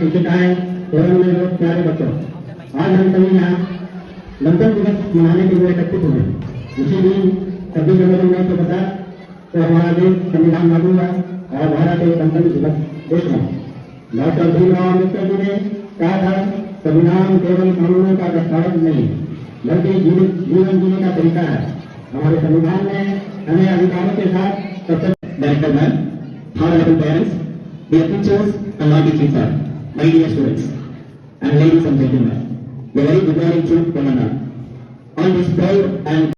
शिक्षिकाएं एवं मेरे प्यारे बच्चों, आज हम सभी यहाँ गणतंत्र दिवस मनाने के लिए एकत्रित हुए। इसी दिन 26 जनवरी 1950 को हमारा देश संविधान लागू हुआ और भारत एक गणतंत्र दिवस देश बना। डॉक्टर भीमराव अम्बेडकर जी ने कहा था, संविधान केवल कानूनों का दस्तावेज नहीं बल्कि जीवन जीने का तरीका है। हमारे संविधान ने हमें अधिकारों के साथ सबसे director ma'am, honorable parents, dear teachers and my teachers, my dear students and ladies and gentlemen, a very good morning to one another. On this proud and